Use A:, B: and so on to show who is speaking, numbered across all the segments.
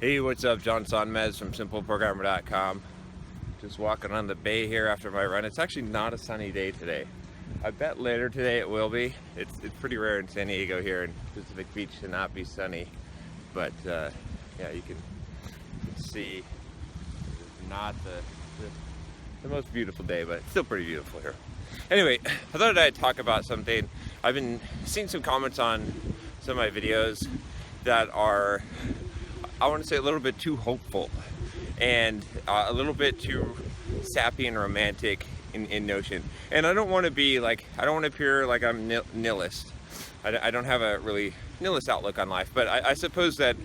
A: Hey, what's up? John Sonmez from simpleprogrammer.com. Just walking on the bay here after my run. It's actually not a sunny day today. I bet later today it will be. It's pretty rare in San Diego here in Pacific Beach to not be sunny. But yeah, you can see it's not the most beautiful day, but it's still pretty beautiful here. Anyway, I thought I'd talk about something. I've been seeing some comments on some of my videos that are, I want to say, a little bit too hopeful and a little bit too sappy and romantic in notion. And I don't want to be like, I don't want to appear like I'm nihilist. I don't have a really nihilist outlook on life, but I suppose that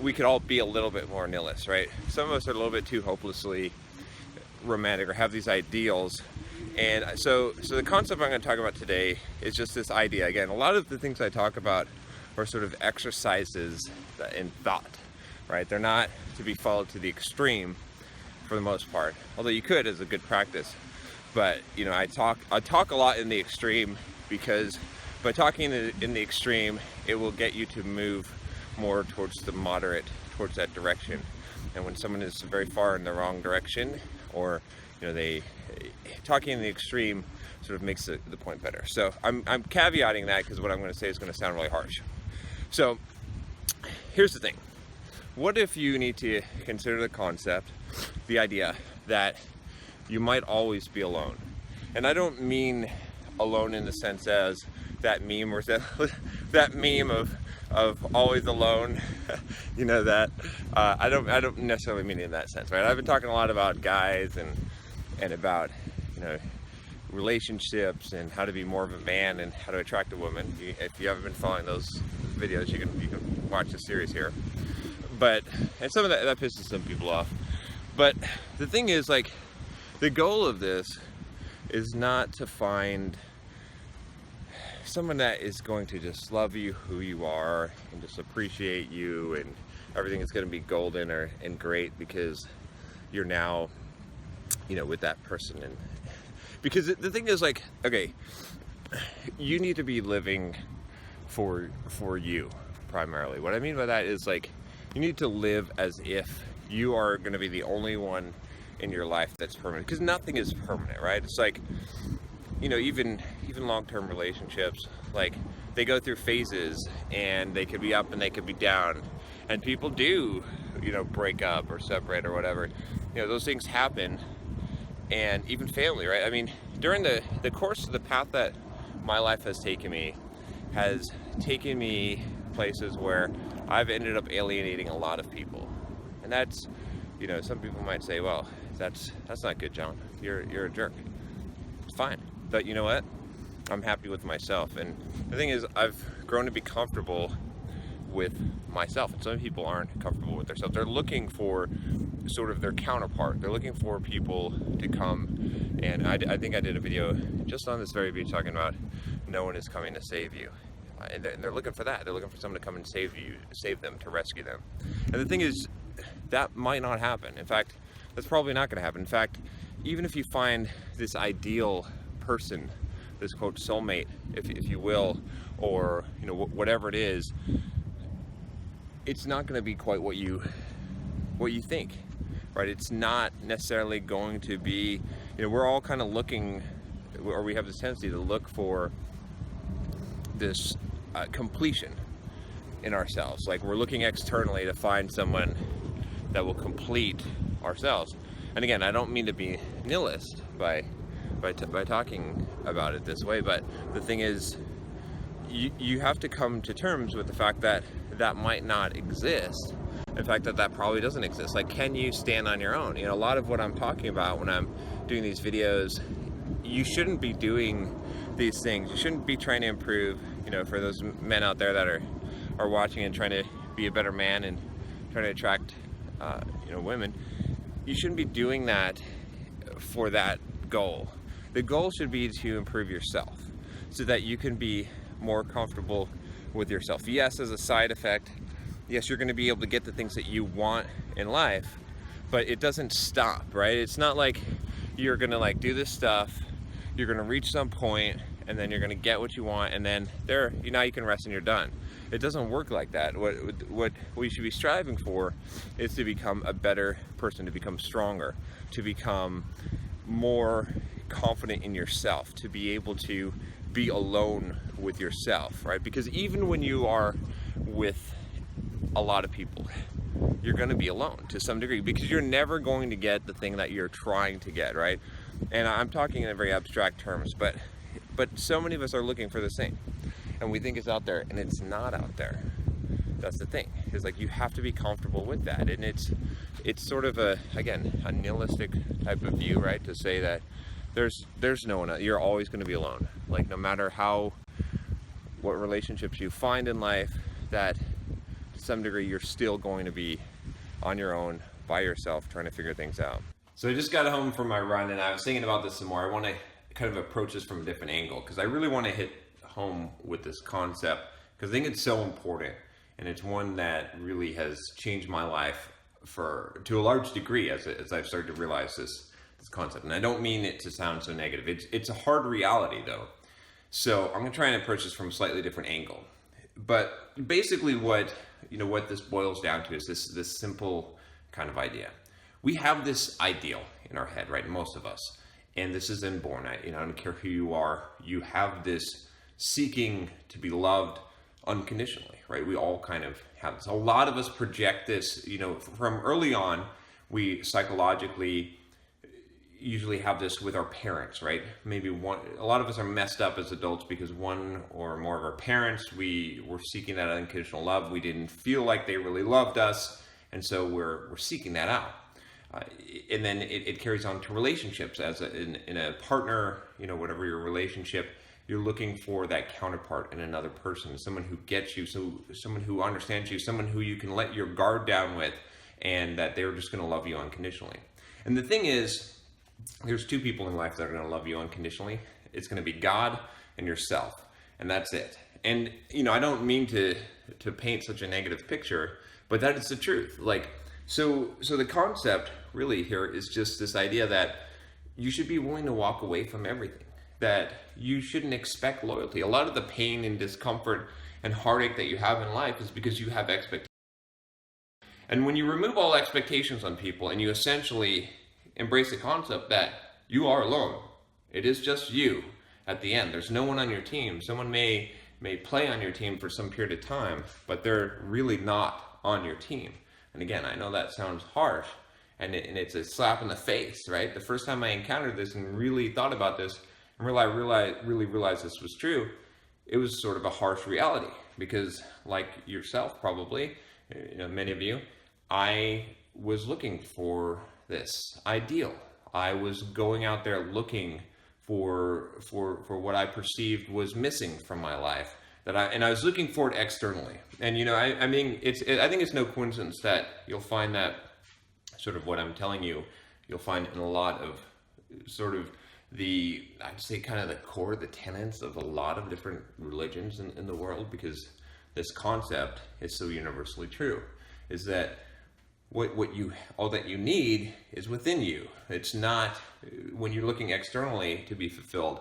A: we could all be a little bit more nihilist, right? Some of us are a little bit too hopelessly romantic or have these ideals. And so the concept I'm going to talk about today is just this idea. Again, a lot of the things I talk about are sort of exercises in thought, right? They're not to be followed to the extreme for the most part, although you could as a good practice. But you know, I talk a lot in the extreme because by talking in the extreme, it will get you to move more towards the moderate, towards that direction. And when someone is very far in the wrong direction, or you know, talking in the extreme sort of makes the point better. So I'm caveating that because what I'm going to say is going to sound really harsh. So here's the thing. What if you need to consider the concept, the idea that you might always be alone? And I don't mean alone in the sense as that meme or that meme of always alone. You know that I don't necessarily mean it in that sense, right? I've been talking a lot about guys and about, you know, relationships and how to be more of a man and how to attract a woman. If you haven't been following those videos, you can watch the series here. But and some of that pisses some people off. But the thing is, like, the goal of this is not to find someone that is going to just love you who you are and just appreciate you and everything is going to be golden and great because you're now, you know, with that person. And because the thing is, like, okay, you need to be living for you primarily. What I mean by that is, like, you need to live as if you are going to be the only one in your life that's permanent, because nothing is permanent, right? It's like, you know, even long-term relationships, like, they go through phases and they could be up and they could be down, and people do, you know, break up or separate or whatever. You know, those things happen. And even family, right? I mean, during the course of the path that my life has taken me places where I've ended up alienating a lot of people. And that's, you know, some people might say, well, that's not good, John. You're a jerk. It's fine. But you know what? I'm happy with myself. And the thing is, I've grown to be comfortable with myself. And some people aren't comfortable with themselves. They're looking for sort of their counterpart. They're looking for people to come. And I think I did a video just on this very beach talking about no one is coming to save you. And they're looking for that. They're looking for someone to come and save them, to rescue them. And the thing is, that might not happen. In fact, that's probably not going to happen. In fact, even if you find this ideal person, this quote soulmate, if you will, or you know, whatever it is, it's not going to be quite what you think, right? It's not necessarily going to be, you know, we're all kind of looking, or we have this tendency to look for this completion in ourselves. Like, we're looking externally to find someone that will complete ourselves. And again, I don't mean to be nihilist by talking about it this way, but the thing is, you have to come to terms with the fact that that might not exist. In fact, that probably doesn't exist. Like, can you stand on your own? You know, a lot of what I'm talking about when I'm doing these videos, you shouldn't be doing these things. You shouldn't be trying to improve, you know, for those men out there that are watching and trying to be a better man and trying to attract, you know, women. You shouldn't be doing that for that goal. The goal should be to improve yourself so that you can be more comfortable with yourself. Yes, as a side effect, yes, you're going to be able to get the things that you want in life, but it doesn't stop, right? It's not like you're going to like do this stuff, you're going to reach some point, and then you're going to get what you want, and then now you can rest and you're done. It doesn't work like that. What we should be striving for is to become a better person, to become stronger, to become more confident in yourself, to be able to be alone with yourself, right? Because even when you are with a lot of people, you're going to be alone to some degree, because you're never going to get the thing that you're trying to get, right? And I'm talking in very abstract terms, but so many of us are looking for the same, and we think it's out there, and it's not out there. That's the thing. It's like you have to be comfortable with that, and it's sort of a nihilistic type of view, right? To say that there's no one else. You're always going to be alone. Like, no matter what relationships you find in life, that to some degree you're still going to be on your own, by yourself, trying to figure things out. So I just got home from my run, and I was thinking about this some more. I want to kind of approach this from a different angle, because I really want to hit home with this concept, because I think it's so important, and it's one that really has changed my life to a large degree as I've started to realize this concept. And I don't mean it to sound so negative. It's a hard reality, though. So I'm going to try and approach this from a slightly different angle. But basically what this boils down to is this simple kind of idea. We have this ideal in our head, right? Most of us. And this is inborn. I don't care who you are. You have this seeking to be loved unconditionally, right? We all kind of have this. A lot of us project this, from early on. We psychologically usually have this with our parents, right? A lot of us are messed up as adults because one or more of our parents, we were seeking that unconditional love. We didn't feel like they really loved us, and so we're seeking that out. And then it carries on to relationships. In a partner, whatever your relationship, you're looking for that counterpart in another person, someone who gets you, someone who understands you, someone who you can let your guard down with, and that they're just going to love you unconditionally. And the thing is, there's two people in life that are going to love you unconditionally. It's going to be God and yourself, and that's it. And I don't mean to paint such a negative picture, but that is the truth. So the concept really here is just this idea that you should be willing to walk away from everything, that you shouldn't expect loyalty. A lot of the pain and discomfort and heartache that you have in life is because you have expectations. And when you remove all expectations on people and you essentially embrace the concept that you are alone, it is just you at the end. There's no one on your team. Someone may play on your team for some period of time, but they're really not on your team. And again, I know that sounds harsh, and it's a slap in the face, right? The first time I encountered this and really thought about this, and really realized this was true, it was sort of a harsh reality, because like yourself probably, many of you, I was looking for this ideal. I was going out there looking for what I perceived was missing from my life. And I was looking for it externally. And I think it's no coincidence that you'll find that sort of what I'm telling you, you'll find in a lot of sort of I'd say kind of the core, the tenets of a lot of different religions in the world, because this concept is so universally true, is that all that you need is within you. It's not, when you're looking externally to be fulfilled,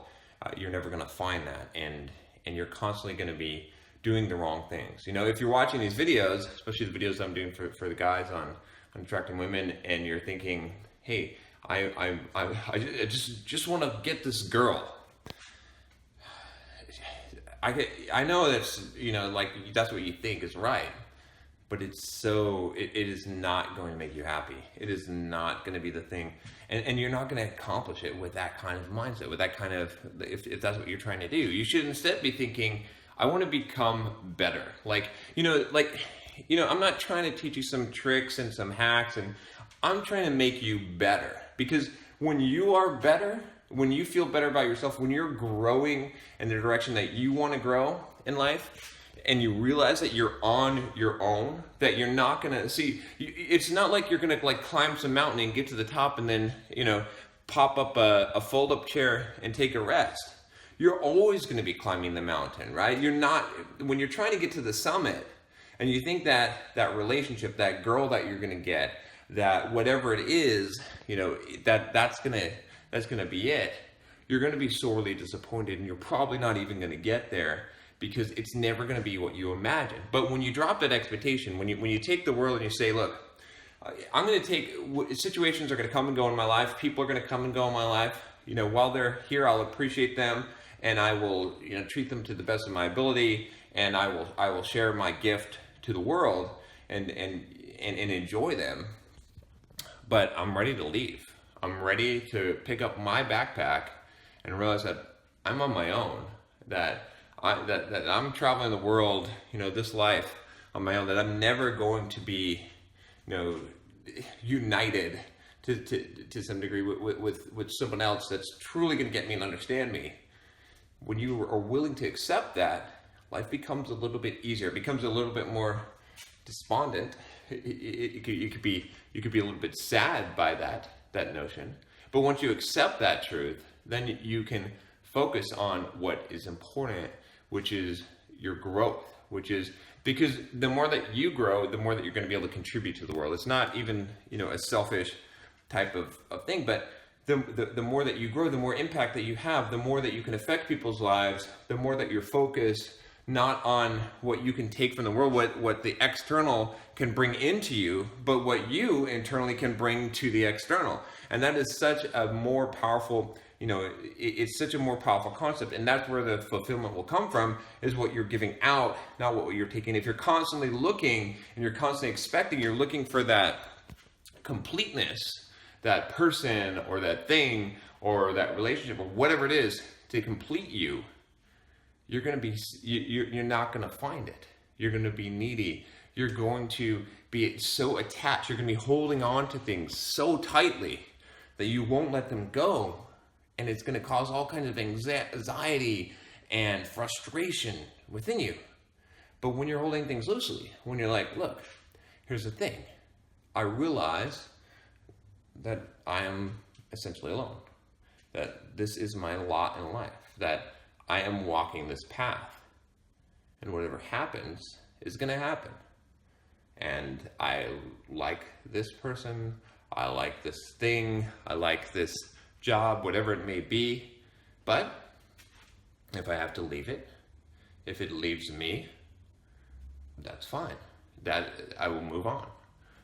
A: you're never going to find that, and you're constantly going to be doing the wrong things. If you're watching these videos, especially the videos I'm doing for the guys on attracting women, and you're thinking, hey, I just want to get this girl. I know that's that's what you think is right, but it is not going to make you happy. It is not going to be the thing, and you're not going to accomplish it with that kind of mindset, with that kind of, if that's what you're trying to do. You should instead be thinking, I want to become better. I'm not trying to teach you some tricks and some hacks, and I'm trying to make you better. Because when you are better, when you feel better about yourself, when you're growing in the direction that you want to grow in life, and you realize that you're on your own, that you're not going to see, it's not like you're going to climb some mountain and get to the top and then, pop up a fold-up chair and take a rest. You're always going to be climbing the mountain, right? When you're trying to get to the summit and you think that relationship, that girl that you're going to get, that whatever it is, that's going to be it, you're going to be sorely disappointed, and you're probably not even going to get there, because it's never going to be what you imagine. But when you drop that expectation, when you take the world and you say, look, I'm going to take, situations are going to come and go in my life. People are going to come and go in my life. You know, while they're here, I'll appreciate them, and I will, you know, treat them to the best of my ability, and I will share my gift to the world and enjoy them. But I'm ready to leave. I'm ready to pick up my backpack and realize that I'm on my own, that I'm traveling the world, you know, this life on my own, that I'm never going to be, you know, united to some degree with someone else that's truly going to get me and understand me. When you are willing to accept that, life becomes a little bit easier. It becomes a little bit more despondent. You could be a little bit sad by that notion. But once you accept that truth, then you can focus on what is important, which is your growth, which is, because the more that you grow, the more that you're going to be able to contribute to the world. It's not even, you know, a selfish type of thing, but the more that you grow, the more impact that you have, the more that you can affect people's lives, the more that you're focused not on what you can take from the world, what the external can bring into you, but what you internally can bring to the external. And that is such a more powerful, you know, it's such a more powerful concept. And that's where the fulfillment will come from, is what you're giving out, not what you're taking. If you're constantly looking and you're constantly expecting, you're looking for that completeness, that person or that thing or that relationship or whatever it is to complete you, you're going to be, you're not going to find it. You're going to be needy. You're going to be so attached. You're going to be holding on to things so tightly that you won't let them go. And it's going to cause all kinds of anxiety and frustration within you. But when you're holding things loosely, when you're like, look, here's the thing. I realize that I am essentially alone. That this is my lot in life. That I am walking this path, and whatever happens is going to happen. And I like this person, I like this thing, I like this job, whatever it may be. But if I have to leave it, if it leaves me, that's fine. That I will move on,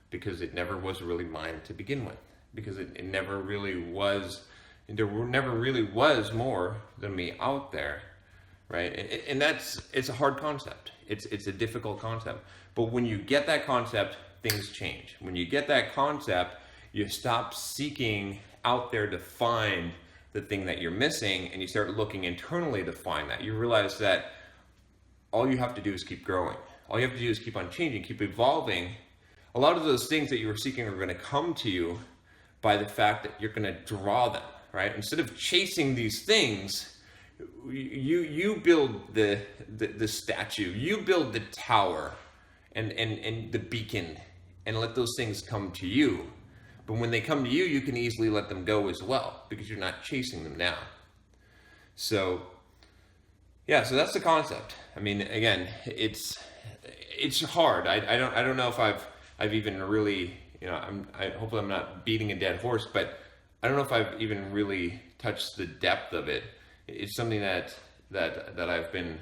A: because it never was really mine to begin with. Because it never really was. There never really was more than me out there, right? And it's a hard concept. It's a difficult concept. But when you get that concept, things change. When you get that concept, you stop seeking out there to find the thing that you're missing, and you start looking internally to find that. You realize that all you have to do is keep growing. All you have to do is keep on changing, keep evolving. A lot of those things that you were seeking are going to come to you by the fact that you're going to draw them. Right? Instead of chasing these things, you build the statue, you build the tower and the beacon, and let those things come to you. But when they come to you, you can easily let them go as well, because you're not chasing them down. So yeah, so that's the concept. I mean, again, it's hard. I don't know if I've even really, you know, hopefully I'm not beating a dead horse, but I don't know if I've even really touched the depth of it. It's something that I've been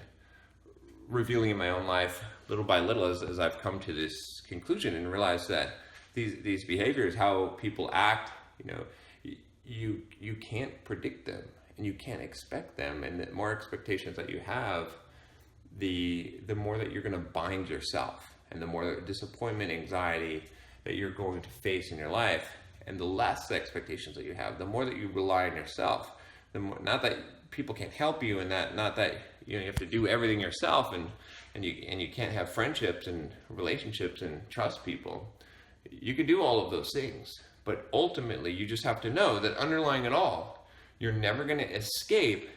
A: revealing in my own life little by little as I've come to this conclusion and realized that these behaviors, how people act, you know, you can't predict them and you can't expect them. And the more expectations that you have, the more that you're going to bind yourself, and the more disappointment, anxiety that you're going to face in your life. And the less expectations that you have, the more that you rely on yourself, the more, not that people can't help you, and not that you have to do everything yourself, and you can't have friendships and relationships and trust people. You can do all of those things, but ultimately you just have to know that underlying it all, you're never going to escape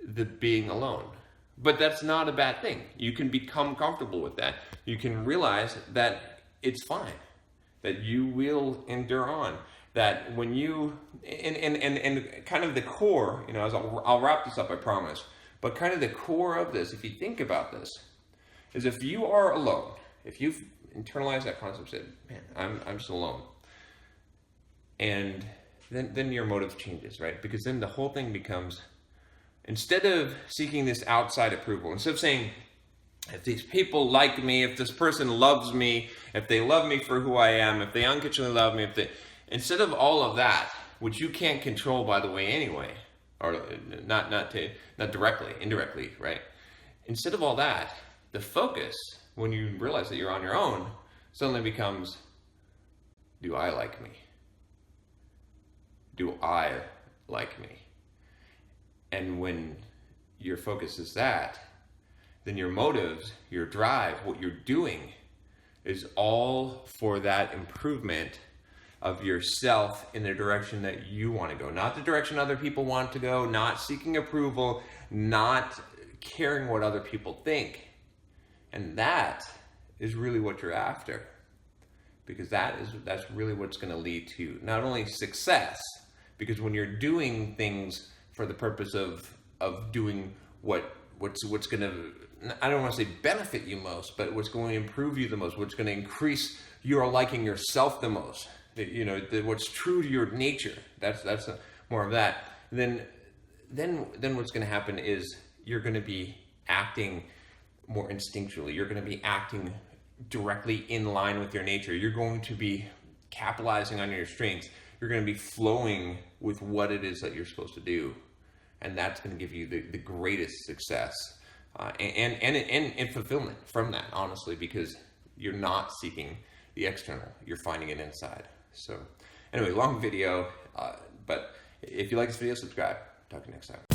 A: the being alone. But that's not a bad thing. You can become comfortable with that. You can realize that it's fine, that you will endure on, that when you, and kind of the core, you know, as I'll wrap this up, I promise, but kind of the core of this, if you think about this, is if you are alone, if you've internalized that concept, said, man, I'm just alone, and then your motive changes, right? Because then the whole thing becomes, instead of seeking this outside approval, instead of saying, if these people like me, if this person loves me, if they love me for who I am, if they unconditionally love me, instead of all of that, which you can't control, by the way, anyway, or not directly, indirectly, right? Instead of all that, the focus, when you realize that you're on your own, suddenly becomes, do I like me? Do I like me? And when your focus is that, then your motives, your drive, what you're doing is all for that improvement of yourself in the direction that you want to go, not the direction other people want to go, not seeking approval, not caring what other people think. And that is really what you're after, because that's really what's going to lead to not only success, because when you're doing things for the purpose of doing what's going to, I don't want to say benefit you most, but what's going to improve you the most, what's going to increase your liking yourself the most, what's true to your nature, that's more of that, then what's going to happen is you're going to be acting more instinctually. You're going to be acting directly in line with your nature. You're going to be capitalizing on your strengths. You're going to be flowing with what it is that you're supposed to do. And that's going to give you the greatest success and fulfillment from that, honestly, because you're not seeking the external. You're finding it inside. So anyway, long video, but if you like this video, subscribe. Talk to you next time.